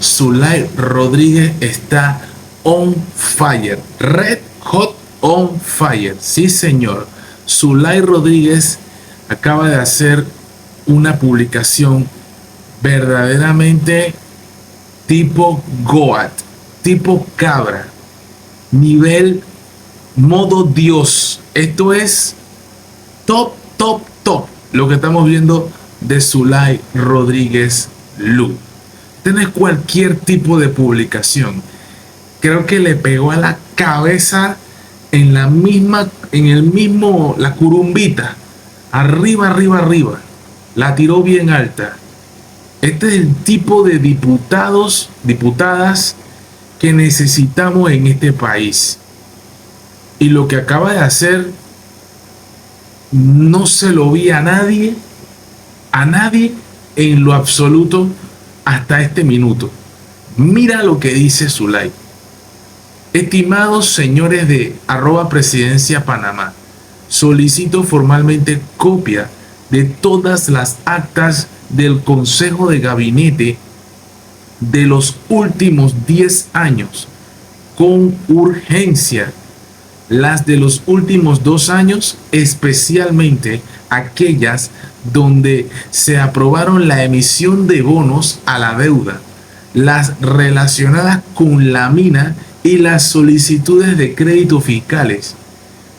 Zulay Rodríguez está on fire. Red hot on fire. Sí, señor. Zulay Rodríguez acaba de hacer una publicación verdaderamente tipo Goat, tipo cabra, nivel modo Dios. Esto es top, top, top. Lo que estamos viendo de Zulay Rodríguez Lu. Tenés cualquier tipo de publicación. Creo que le pegó a la cabeza en la misma, la curumbita. Arriba, arriba, arriba. La tiró bien alta. Este es el tipo de diputados, diputadas que necesitamos en este país. Y lo que acaba de hacer, no se lo vi a nadie en lo absoluto hasta este minuto. Mira lo que dice Zulay. Estimados señores de @presidencia Panamá, solicito formalmente copia de todas las actas del Consejo de Gabinete de los últimos 10 años con urgencia. Las de los últimos 2 años, especialmente aquellas donde se aprobaron la emisión de bonos a la deuda, las relacionadas con la mina y las solicitudes de crédito fiscales.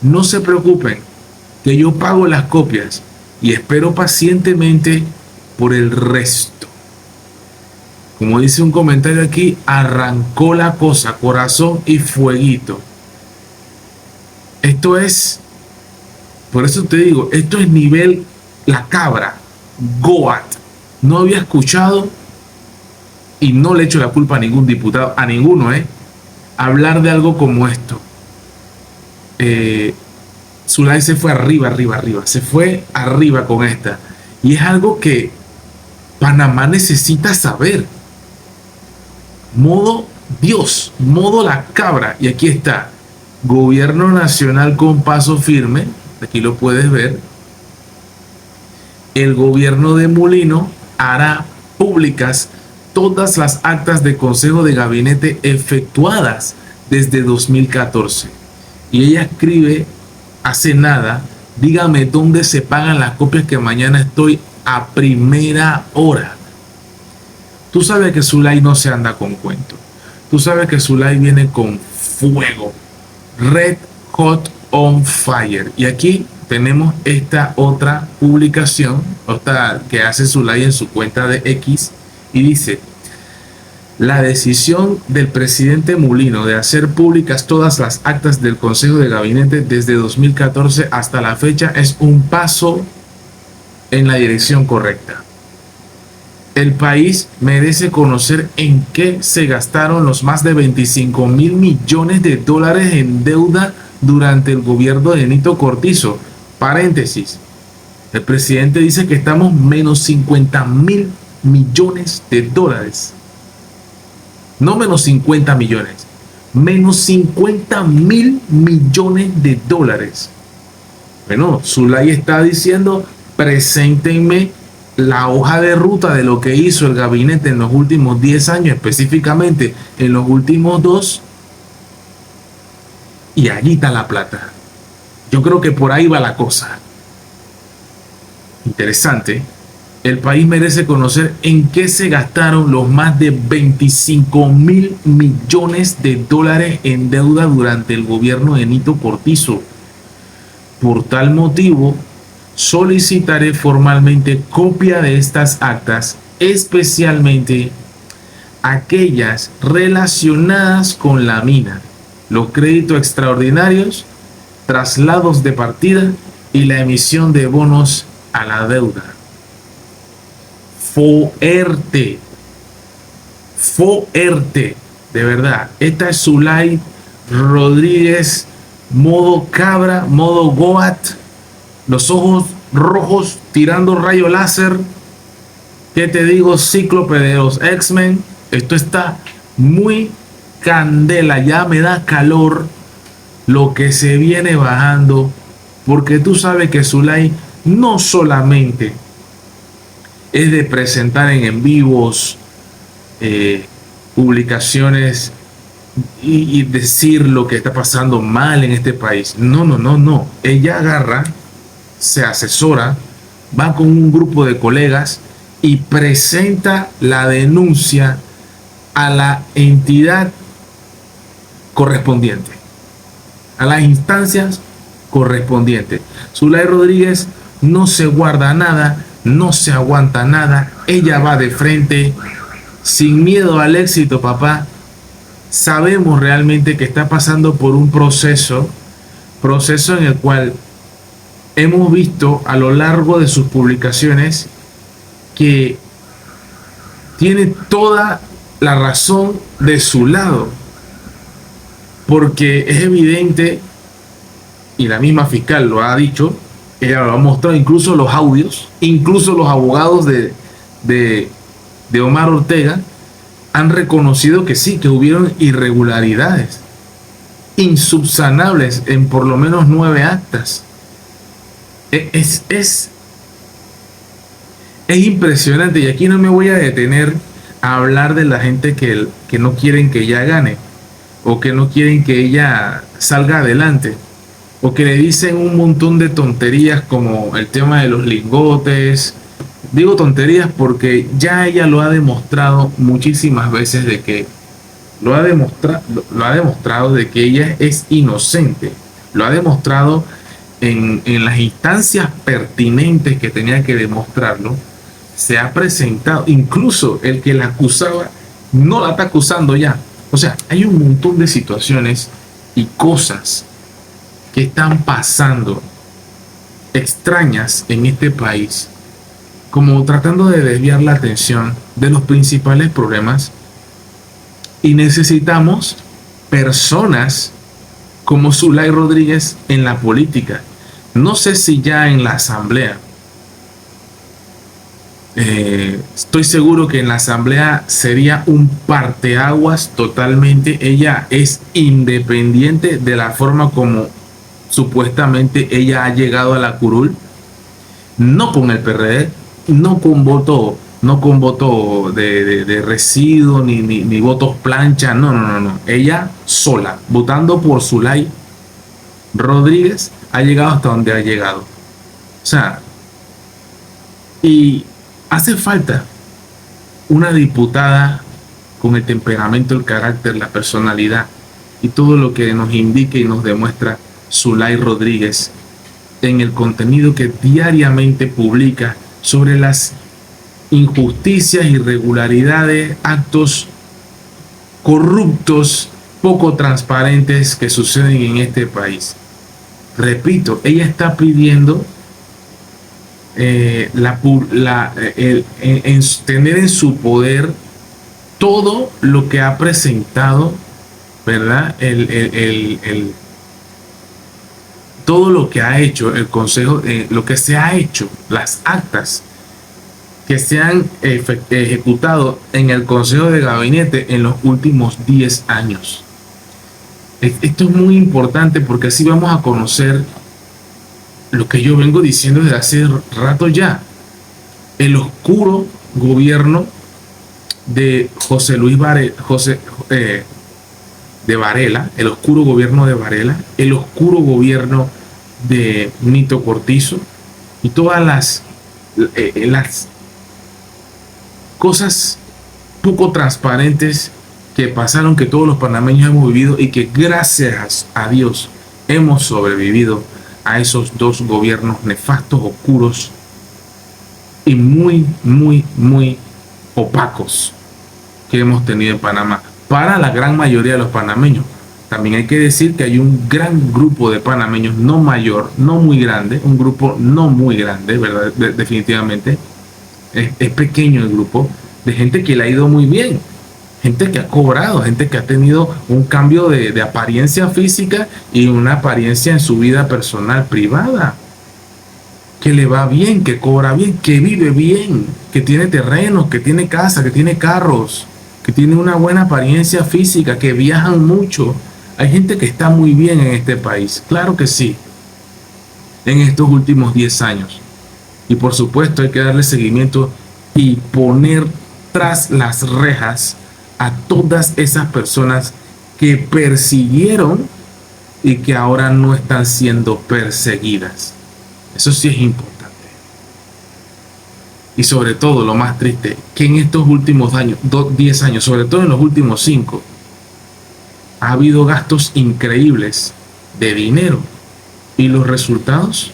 No se preocupen, que yo pago las copias y espero pacientemente por el resto. Como dice un comentario aquí, arrancó la cosa, corazón y fueguito. Esto es, por eso te digo, esto es nivel la cabra, Goat. No había escuchado, y no le echo la culpa a ningún diputado, a ninguno, hablar de algo como esto. Zulay se fue arriba, arriba, arriba, se fue arriba con esta. Y es algo que Panamá necesita saber. Modo Dios, modo la cabra. Y aquí está. Gobierno nacional con paso firme. Aquí lo puedes ver. El gobierno de Mulino hará públicas todas las actas de Consejo de Gabinete efectuadas desde 2014. Y ella escribe hace nada, dígame dónde se pagan las copias que mañana estoy a primera hora. Tú sabes que Zulay no se anda con cuento. Tú sabes que Zulay viene con fuego. Red hot on fire. Y aquí tenemos esta otra publicación, otra que hace Zulay en su cuenta de X, y dice: la decisión del presidente Mulino de hacer públicas todas las actas del Consejo de Gabinete desde 2014 hasta la fecha es un paso en la dirección correcta. El país merece conocer en qué se gastaron los más de 25.000 millones de dólares en deuda durante el gobierno de Nito Cortizo. Paréntesis. El presidente dice que estamos menos 50.000 millones de dólares. No menos 50 millones, menos 50.000 millones de dólares. Bueno, Zulay está diciendo: preséntenme la hoja de ruta de lo que hizo el gabinete en los últimos 10 años, específicamente en los últimos 2, y allí está la plata. Yo creo que por ahí va la cosa. Interesante. El país merece conocer en qué se gastaron los más de 25.000 millones de dólares en deuda durante el gobierno de Nito Cortizo. Por tal motivo, solicitaré formalmente copia de estas actas, especialmente aquellas relacionadas con la mina, los créditos extraordinarios, traslados de partida y la emisión de bonos a la deuda. Fuerte, de verdad. Esta es Zulay Rodríguez, modo cabra, modo Goat, los ojos rojos tirando rayo láser. ¿Qué te digo? Cíclope de los X-Men. Esto está muy candela, ya me da calor lo que se viene bajando, porque tú sabes que Zulay no solamente es de presentar en vivos publicaciones y decir lo que está pasando mal en este país. No, no, no, no. Ella agarra, se asesora, va con un grupo de colegas y presenta la denuncia a la entidad correspondiente, a las instancias correspondientes. Zulay Rodríguez no se guarda nada, no se aguanta nada, ella va de frente, sin miedo al éxito, papá. Sabemos realmente que está pasando por un proceso en el cual hemos visto a lo largo de sus publicaciones que tiene toda la razón de su lado, porque es evidente, y la misma fiscal lo ha dicho, ella lo ha mostrado, incluso los audios, incluso los abogados de Omar Ortega han reconocido que sí, que hubieron irregularidades insubsanables en por lo menos 9 actas. Es impresionante, y aquí no me voy a detener a hablar de la gente que no quieren que ella gane, o que no quieren que ella salga adelante, o que le dicen un montón de tonterías como el tema de los lingotes. Digo tonterías porque ya ella lo ha demostrado muchísimas veces, de que lo ha demostrado de que ella es inocente. Lo ha demostrado en las instancias pertinentes que tenía que demostrarlo. Se ha presentado, incluso el que la acusaba no la está acusando ya. O sea, hay un montón de situaciones y cosas que están pasando extrañas en este país, como tratando de desviar la atención de los principales problemas, y necesitamos personas como Zulay Rodríguez en la política. No sé si ya en la asamblea. Estoy seguro que en la asamblea sería un parteaguas totalmente. Ella es independiente de la forma como supuestamente ella ha llegado a la curul, no con el PRD, no con voto de residuo, ni votos plancha, no. Ella sola, votando por Zulay Rodríguez, ha llegado hasta donde ha llegado. O sea, y hace falta una diputada con el temperamento, el carácter, la personalidad y todo lo que nos indica y nos demuestra Zulay Rodríguez en el contenido que diariamente publica sobre las injusticias, irregularidades, actos corruptos, poco transparentes que suceden en este país. Repito, ella está pidiendo tener en su poder todo lo que ha presentado, ¿verdad? Todo lo que ha hecho el Consejo, lo que se ha hecho, las actas que se han ejecutado en el Consejo de Gabinete en los últimos 10 años. Esto es muy importante porque así vamos a conocer lo que yo vengo diciendo desde hace rato ya: el oscuro gobierno de José Luis de Varela, el oscuro gobierno de Varela, el oscuro gobierno de Nito Cortizo, y todas las cosas poco transparentes que pasaron, que todos los panameños hemos vivido, y que gracias a Dios hemos sobrevivido a esos dos gobiernos nefastos, oscuros y muy opacos que hemos tenido en Panamá para la gran mayoría de los panameños. También hay que decir que hay un gran grupo de panameños, no mayor, no muy grande, un grupo no muy grande, ¿verdad? Definitivamente es pequeño el grupo de gente que le ha ido muy bien, gente que ha cobrado, gente que ha tenido un cambio de apariencia física y una apariencia en su vida personal, privada, que le va bien, que cobra bien, que vive bien, que tiene terrenos, que tiene casa, que tiene carros, que tiene una buena apariencia física, que viajan mucho. Hay gente que está muy bien en este país, claro que sí, en estos últimos 10 años. Y por supuesto hay que darle seguimiento y poner tras las rejas a todas esas personas que persiguieron y que ahora no están siendo perseguidas. Eso sí es importante. Y sobre todo, lo más triste, que en estos últimos años, 10 años, sobre todo en los últimos 5, ha habido gastos increíbles de dinero. ¿Y los resultados?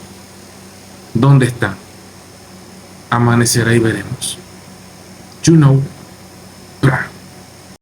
¿Dónde están? Amanecerá y veremos. You know.